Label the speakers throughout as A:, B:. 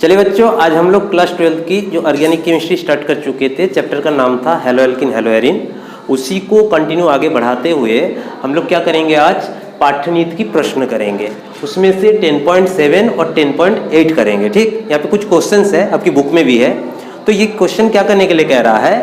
A: चलिए बच्चों, आज हम लोग क्लास 12 की जो ऑर्गेनिक केमिस्ट्री स्टार्ट कर चुके थे। चैप्टर का नाम था हेलो एल्किन हेलो एरिन। उसी को कंटिन्यू आगे बढ़ाते हुए हम लोग क्या करेंगे, आज पाठ्यनीति की प्रश्न करेंगे। उसमें से 10.7 और 10.8 करेंगे। ठीक, यहाँ पे कुछ क्वेश्चंस है, आपकी बुक में भी है। तो ये क्वेश्चन क्या करने के लिए कह रहा है,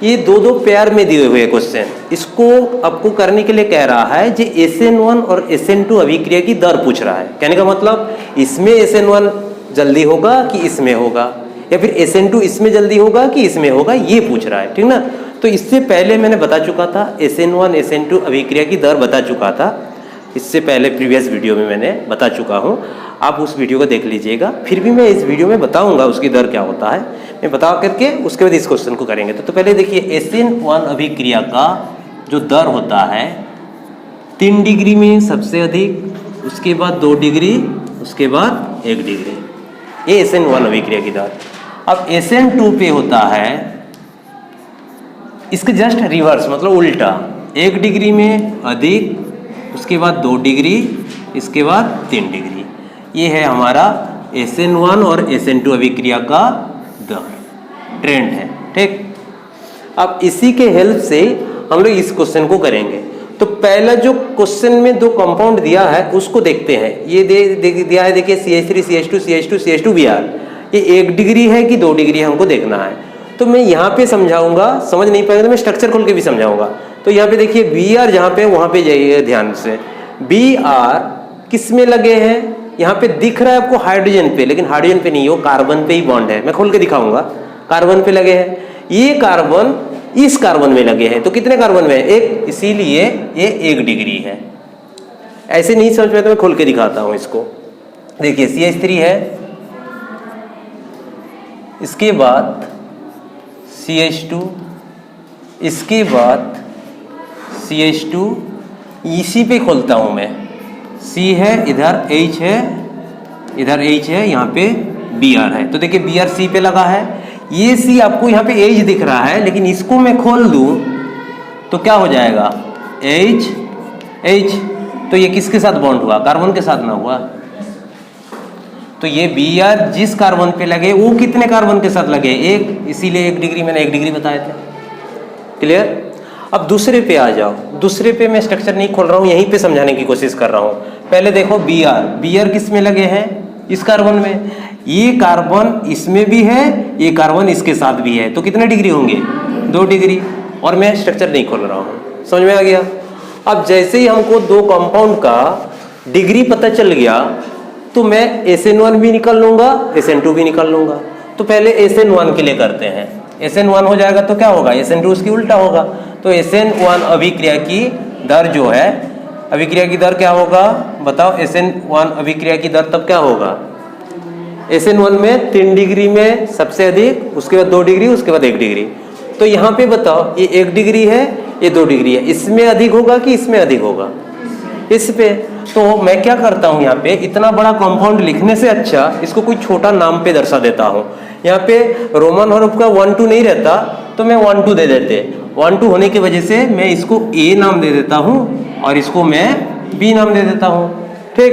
A: ये दो पेयर में दिए हुए क्वेश्चन, इसको आपको करने के लिए कह रहा है जो SN1 और SN2 अभिक्रिया की दर पूछ रहा है। कहने का मतलब इसमें SN1 जल्दी होगा कि इसमें होगा, या फिर SN2 इसमें जल्दी होगा कि इसमें होगा, ये पूछ रहा है। ठीक ना। तो इससे पहले मैंने बता चुका था SN1 SN2 अभिक्रिया की दर बता चुका था, इससे पहले प्रीवियस वीडियो में मैंने बता चुका हूँ। आप उस वीडियो को देख लीजिएगा। फिर भी मैं इस वीडियो में बताऊंगा उसकी दर क्या होता है, मैं बता करके उसके बाद इस क्वेश्चन को करेंगे। तो पहले देखिए, SN1 अभिक्रिया का जो दर होता है 3 डिग्री में सबसे अधिक, उसके बाद 2 डिग्री, उसके बाद 1 डिग्री, ये SN1 अभिक्रिया की दर। अब SN2 पे होता है इसके जस्ट रिवर्स, मतलब उल्टा, 1 डिग्री में अधिक, उसके बाद 2 डिग्री, इसके बाद 3 डिग्री। ये है हमारा SN1 और SN2 अभिक्रिया का दर, ट्रेंड है। ठीक, अब इसी के हेल्प से हम लोग इस क्वेश्चन को करेंगे। तो पहला जो क्वेश्चन में 2 कंपाउंड दिया है उसको देखते हैं। ये दिया है, देखिए CH3 CH2 CH2 CH2 Br, ये 1 डिग्री है कि 2 डिग्री हमको देखना है। तो मैं यहाँ पे समझाऊंगा, समझ नहीं पाएंगे तो मैं स्ट्रक्चर खोल के भी समझाऊंगा। तो यहाँ पे देखिए Br जहाँ पे, वहाँ पे जाइए ध्यान से। Br किस में लगे हैं, यहाँ पे दिख रहा है आपको हाइड्रोजन पे, लेकिन हाइड्रोजन पे नहीं, वो कार्बन पे ही बॉन्ड है। मैं खोल के दिखाऊंगा, कार्बन पे लगे हैं। ये कार्बन इस कार्बन में लगे हैं, तो कितने कार्बन में है, 1, इसीलिए ये 1 डिग्री है। ऐसे नहीं समझ में तो मैं खोल के दिखाता हूं इसको। देखिए CH3 है, इसके बाद CH2, इसके बाद CH2, इसी पे खोलता हूं मैं। C है, इधर H है, इधर H है, यहाँ पे Br है। तो देखिए Br C पे लगा है, ये C आपको यहाँ पे H दिख रहा है, लेकिन इसको मैं खोल दूं तो क्या हो जाएगा, H H। तो ये किसके साथ बॉन्ड हुआ, कार्बन के साथ ना हुआ। तो ये Br जिस कार्बन पे लगे वो कितने कार्बन के साथ लगे, 1, इसीलिए 1 डिग्री, मैंने 1 डिग्री बताए थे। क्लियर। अब दूसरे पे आ जाओ। दूसरे पे मैं स्ट्रक्चर नहीं खोल रहा हूँ, यहीं पे समझाने की कोशिश कर रहा हूँ। पहले देखो Br किस में लगे हैं, इस कार्बन में। ये कार्बन इसमें भी है, ये कार्बन इसके साथ भी है, तो कितने डिग्री होंगे, 2 डिग्री। और मैं स्ट्रक्चर नहीं खोल रहा हूँ, समझ में आ गया। अब जैसे ही हमको 2 कंपाउंड का डिग्री पता चल गया तो मैं SN1 भी निकाल लूंगा, SN2 भी निकाल लूंगा। तो पहले SN1 के लिए करते हैं। SN1 हो जाएगा तो क्या होगा, SN2 उसकी उल्टा होगा। तो SN1 अभिक्रिया की दर जो है, अभिक्रिया की दर क्या होगा बताओ, SN1 अभिक्रिया की दर तब क्या होगा, SN1 में 3 डिग्री में सबसे अधिक, उसके बाद 2 डिग्री, उसके बाद 1 डिग्री। तो यहाँ पे बताओ, ये 1 डिग्री है, ये 2 डिग्री है, इसमें अधिक होगा कि इसमें अधिक होगा, इस पे। तो मैं क्या करता हूँ, यहाँ पे इतना बड़ा कंपाउंड लिखने से अच्छा इसको कोई छोटा नाम पे दर्शा देता हूँ। यहाँ पे रोमन हर्फ का 1 2 नहीं रहता तो मैं 1 2 दे देते, 1 2 होने की वजह से मैं इसको A नाम दे देता हूँ और इसको मैं B नाम दे देता हूँ। ठीक,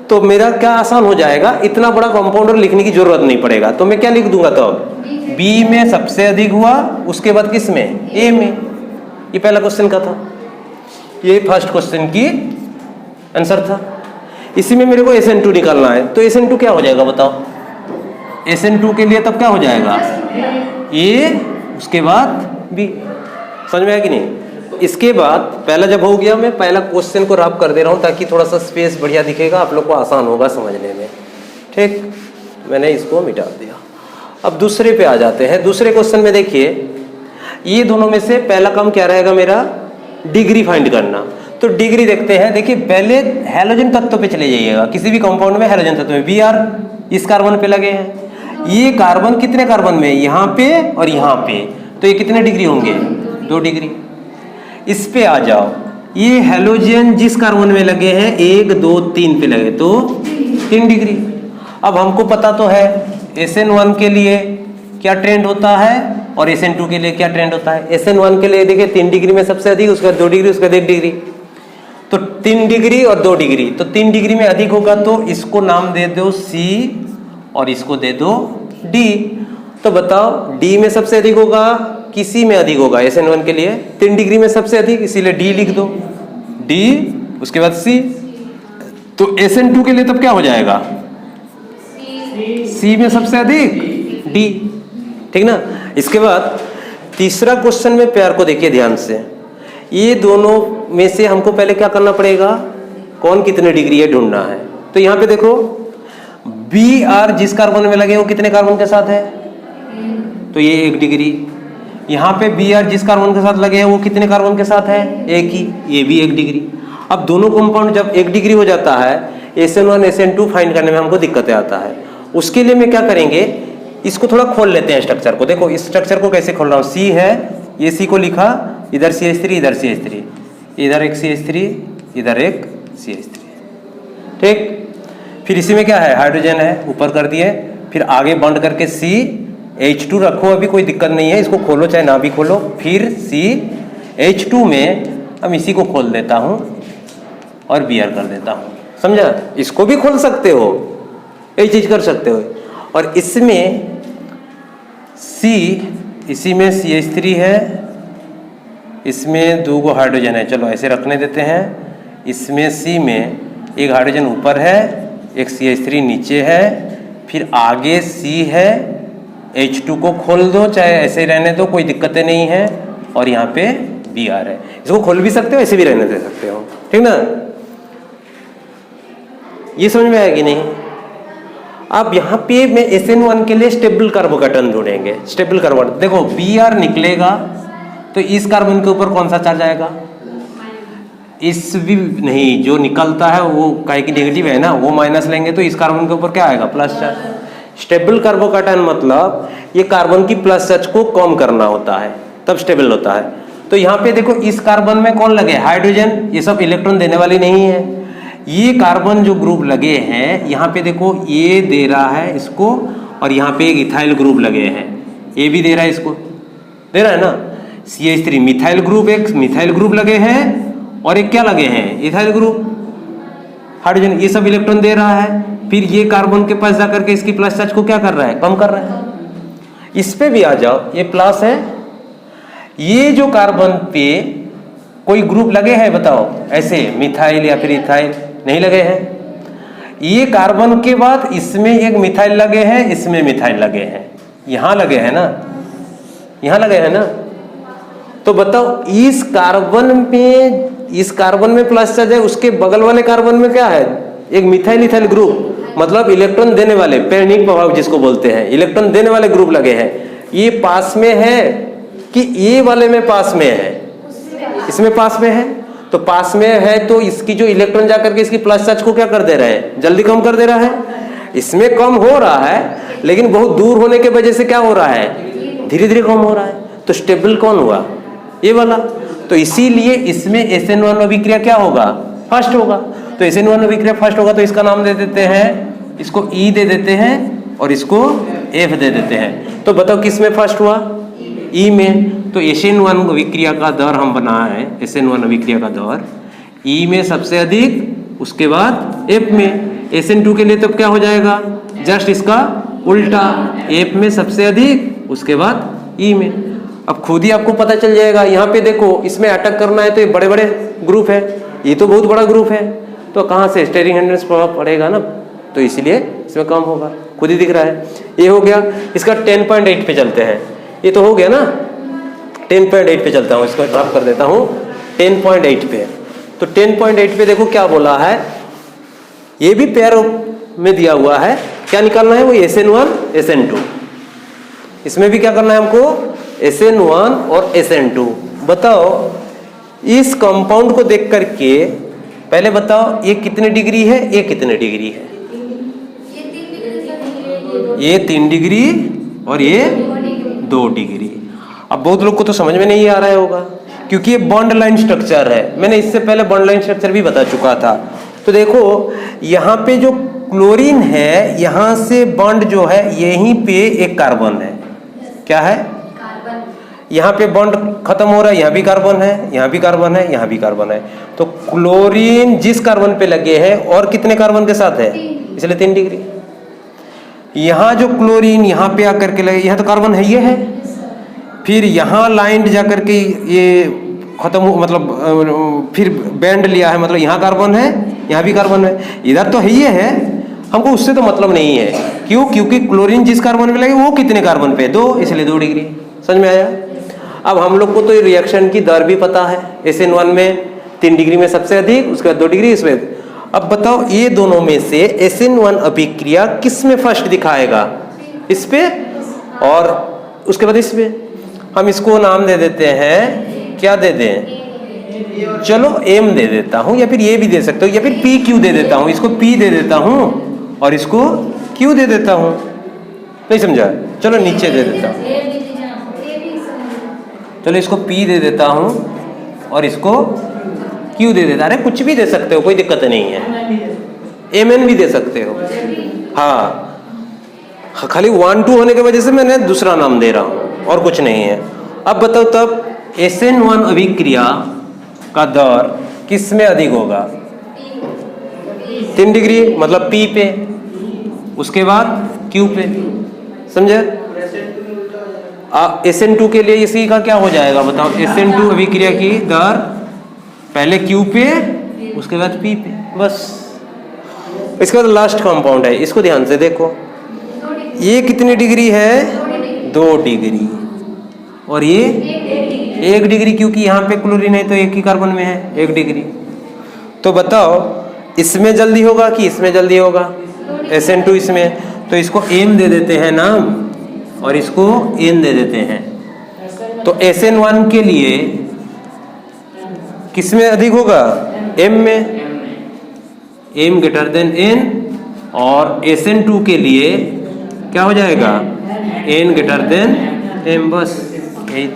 A: तो मेरा क्या आसान हो जाएगा, इतना बड़ा कंपाउंडर लिखने की जरूरत नहीं पड़ेगा। तो मैं क्या लिख दूंगा, तो B में सबसे अधिक हुआ, उसके बाद किस में, A में। ये पहला क्वेश्चन का था, ये फर्स्ट क्वेश्चन की आंसर था। इसी में मेरे को SN2 निकालना है, तो SN2 क्या हो जाएगा बताओ, SN2 के लिए तब क्या हो जाएगा, A, उसके बाद B। समझ में आया कि नहीं। इसके बाद पहला जब हो गया, मैं पहला क्वेश्चन को रब कर दे रहा हूँ ताकि थोड़ा सा स्पेस बढ़िया दिखेगा, आप लोग को आसान होगा समझने में। ठीक, मैंने इसको मिटा दिया। अब दूसरे पे आ जाते हैं। दूसरे क्वेश्चन में देखिए, ये दोनों में से पहला काम क्या रहेगा मेरा, डिग्री फाइंड करना। तो डिग्री देखते हैं। देखिए पहले हैलोजन तत्व पे चले जाइएगा, किसी भी कंपाउंड में हैलोजन तत्व में। Br इस कार्बन पे लगे हैं, ये कार्बन कितने कार्बन में, यहाँ पे और यहाँ पे, तो ये कितने डिग्री होंगे, 2 डिग्री। इस पे आ जाओ, ये हैलोजन जिस कार्बन में लगे हैं 1 2 3 पे लगे, तो 3 डिग्री। अब हमको पता तो है SN1 के लिए क्या ट्रेंड होता है और SN2 के लिए क्या ट्रेंड होता है। SN1 के लिए देखिए 3 डिग्री में सबसे अधिक, उसके बाद 2 डिग्री, उसके बाद 1 डिग्री। तो 3 डिग्री और 2 डिग्री, तो 3 डिग्री में अधिक होगा तो इसको नाम दे दो C और इसको दे दो D। तो बताओ D में सबसे अधिक होगा कि C में अधिक होगा? SN1 के लिए 3 डिग्री में सबसे अधिक, इसीलिए D लिख दो, D उसके बाद C। तो SN2 के लिए तब क्या हो जाएगा? C में सबसे अधिक D, ठीक ना। इसके बाद तीसरा क्वेश्चन में प्यार को देखिए ध्यान से, ये दोनों में से हमको पहले क्या करना पड़ेगा? कौन कितने डिग्री है ढूंढना है। तो यहाँ पे देखो Br जिस कार्बन में लगे वो कितने कार्बन के साथ है? तो ये 1 डिग्री। यहाँ पे Br जिस कार्बन के साथ लगे हैं वो कितने कार्बन के साथ है? एक ही, ये भी 1 डिग्री। अब दोनों कंपाउंड जब 1 डिग्री हो जाता है, SN1 SN2 फाइंड करने में हमको दिक्कतें आता है। उसके लिए मैं क्या करेंगे, इसको थोड़ा खोल लेते हैं स्ट्रक्चर को। देखो इस स्ट्रक्चर को कैसे खोल रहा हूँ, C है, ये C को लिखा, इधर CH3 इधर CH3, इधर एक CH3 इधर एक CH3, ठीक। फिर इसी में क्या है? हाइड्रोजन है, ऊपर कर दिए, फिर आगे बॉन्ड करके CH2 रखो, अभी कोई दिक्कत नहीं है, इसको खोलो चाहे ना भी खोलो। फिर CH2 में हम इसी को खोल देता हूँ और Br कर देता हूँ, समझा। इसको भी खोल सकते हो, यही चीज कर सकते हो। और इसमें C, इसी में CH3 है, इसमें 2 हाइड्रोजन है, चलो ऐसे रखने देते हैं। इसमें C में एक हाइड्रोजन ऊपर है, एक CH3 नीचे है, फिर आगे C है, H2 को खोल दो चाहे ऐसे रहने दो, कोई दिक्कतें नहीं है। और यहाँ पे Br है, इसको खोल भी सकते हो, ऐसे भी रहने दे सकते हो, ठीक ना। ये समझ में आया कि नहीं? अब यहाँ पे मैं SN1 के लिए स्टेबल कार्बोकेटन ढूंढेंगे। स्टेबल कार्बोकेटन देखो Br निकलेगा तो इस कार्बन के ऊपर कौन सा चार्ज आएगा? इस भी नहीं, जो निकलता है वो काहे की नेगेटिव है ना, वो माइनस लेंगे तो इस कार्बन के ऊपर क्या आएगा? Plus charge. स्टेबल कार्बोकेटन मतलब ये कार्बन की प्लस चार्ज को कम करना होता है, तब स्टेबल होता है। तो यहाँ पे देखो इस कार्बन में कौन लगे? हाइड्रोजन, ये सब इलेक्ट्रॉन देने वाली नहीं है। ये कार्बन जो ग्रुप लगे हैं यहाँ पे देखो, ये दे रहा है इसको, और यहाँ पे एक इथाइल ग्रुप लगे हैं, ये भी दे रहा है, इसको दे रहा है ना। CH3 मिथाइल ग्रुप, एक मिथाइल ग्रुप लगे हैं और एक क्या लगे हैं? इथाइल ग्रुप, हाइड्रोजन, ये सब इलेक्ट्रॉन दे रहा है। फिर ये कार्बन के पास जाकर के इसकी प्लस चार्ज को क्या कर रहा है? कम कर रहा है। इस पे भी आ जाओ, ये प्लस है, ये जो कार्बन पे कोई ग्रुप लगे हैं बताओ, ऐसे मिथाइल या फिर इथाइल? नहीं लगे हैं। ये कार्बन के बाद इसमें एक मिथाइल लगे हैं, इसमें मिथाइल लगे हैं, यहां लगे हैं ना, यहां लगे हैं ना। तो बताओ इस कार्बन में प्लस चार्ज है, उसके बगल वाले कार्बन में क्या है? एक मिथाइल इथाइल ग्रुप, मतलब इलेक्ट्रॉन देने वाले, पेरिनिक प्रभाव जिसको बोलते हैं, इलेक्ट्रॉन देने वाले ग्रुप लगे हैं। ये पास में है कि ये वाले में पास में है? इसमें पास में है। तो पास में है तो इसकी जो इलेक्ट्रॉन जाकर के इसकी प्लस चार्ज को क्या कर दे रहे हैं? जल्दी कम कर दे रहा है। इसमें कम हो रहा है, लेकिन बहुत दूर होने के वजह से क्या हो रहा है? धीरे धीरे कम हो रहा है। तो स्टेबल कौन हुआ? ये वाला। तो इसीलिए इसमें SN1 अभिक्रिया क्या होगा? फर्स्ट होगा। तो SN1 अभिक्रिया फर्स्ट होगा, तो इसका नाम दे देते हैं, इसको E दे देते हैं और इसको F दे देते हैं। तो बताओ किस में फर्स्ट हुआ? E में। तो SN1 अभिक्रिया का दर हम बनाए हैं, SN1 अभिक्रिया का दर E में सबसे अधिक, उसके बाद F में। SN2 के लिए तब क्या हो जाएगा? जस्ट इसका उल्टा, F में सबसे अधिक, उसके बाद E में। अब खुद ही आपको पता चल जाएगा। यहाँ पे देखो, इसमें अटैक करना है तो ये बड़े बड़े ग्रुप है, ये तो बहुत बड़ा ग्रुप है, तो कहाँ से स्टेरिंग हिंड्रेंस प्रभाव पड़ेगा ना, तो इसलिए इसमें कम होगा, खुद ही दिख रहा है। ये हो गया। इसका 10.8 पे चलते हैं। ये तो हो गया ना, 10.8 पे चलता हूँ, इसको ड्रॉप कर देता हूँ 10.8 पे। तो 10.8 पे देखो क्या बोला है, ये भी पेयर में दिया हुआ है, क्या निकालना है? वो SN1 SN2। इसमें भी क्या करना है हमको? SN1 और SN2। बताओ इस कंपाउंड को देख करके पहले बताओ ये कितने डिग्री है, ये कितने डिग्री है? ये 3 डिग्री और ये 2 डिग्री। अब बहुत लोग को तो समझ में नहीं आ रहा होगा, क्योंकि ये बॉन्ड लाइन स्ट्रक्चर है। मैंने इससे पहले बॉन्ड लाइन स्ट्रक्चर भी बता चुका था। तो देखो यहाँ पे जो क्लोरीन है, यहाँ से बॉन्ड जो है यहीं पे एक कार्बन है, क्या है? यहाँ पे बॉन्ड खत्म हो रहा है, यहाँ भी कार्बन है, यहाँ भी कार्बन है, यहाँ भी कार्बन है। तो क्लोरीन जिस कार्बन पे लगे हैं और कितने कार्बन के साथ है? इसलिए 3 डिग्री। यहाँ जो क्लोरीन यहाँ पे आकर के लगे, यहाँ तो कार्बन है, ये है, फिर यहाँ लाइन जा करके ये खत्म हो, मतलब फिर बैंड लिया है, मतलब यहाँ कार्बन है, यहाँ भी कार्बन है, इधर तो है ये है, हमको उससे तो मतलब नहीं है। क्यों? क्योंकि क्लोरीन जिस कार्बन पे लगे वो कितने कार्बन पे, 2, इसलिए 2 डिग्री। समझ में आया? अब हम लोग को तो ये रिएक्शन की दर भी पता है, SN1 में 3 डिग्री में सबसे अधिक, उसके बाद 2 डिग्री इसमें। अब बताओ ये दोनों में से SN1 अभिक्रिया किस में फर्स्ट दिखाएगा? इस पे, और उसके बाद इस पे। हम इसको नाम दे देते हैं, क्या दे दें? चलो M दे देता हूं, या फिर ये भी दे सकते हो, या फिर PQ दे देता हूं। इसको P दे देता हूं और इसको Q दे देता हूं। नहीं समझा? चलो नीचे दे देता हूं, चलो इसको P दे देता हूं और इसको Q दे देता। अरे कुछ भी दे सकते हो, कोई दिक्कत नहीं है। MN भी दे सकते हो। हाँ, खाली 1 2 होने की वजह से मैंने दूसरा नाम दे रहा हूं, और कुछ नहीं है। अब बताओ तब SN1 अभिक्रिया का दर किस में अधिक होगा? 3 डिग्री, मतलब P पे, उसके बाद Q पे। समझे? SN2 के लिए इसी का क्या हो जाएगा बताओ? SN2 अभिक्रिया की दर पहले Q पे, उसके बाद P पे, बस। इसके बाद लास्ट कंपाउंड है, इसको ध्यान से देखो। ये कितनी डिग्री है? 2 डिग्री, और ये 1 डिग्री, क्योंकि यहाँ पे क्लोरीन है तो एक ही कार्बन में है, 1 डिग्री। तो बताओ इसमें जल्दी होगा कि इसमें जल्दी होगा? SN2 इसमें, तो इसको M दे देते हैं नाम, और इसको N दे देते हैं। तो SN1 के लिए किस में अधिक होगा? M में, M ग्रेटर देन N, और SN2 के लिए क्या हो जाएगा? N ग्रेटर देन M, बस यही।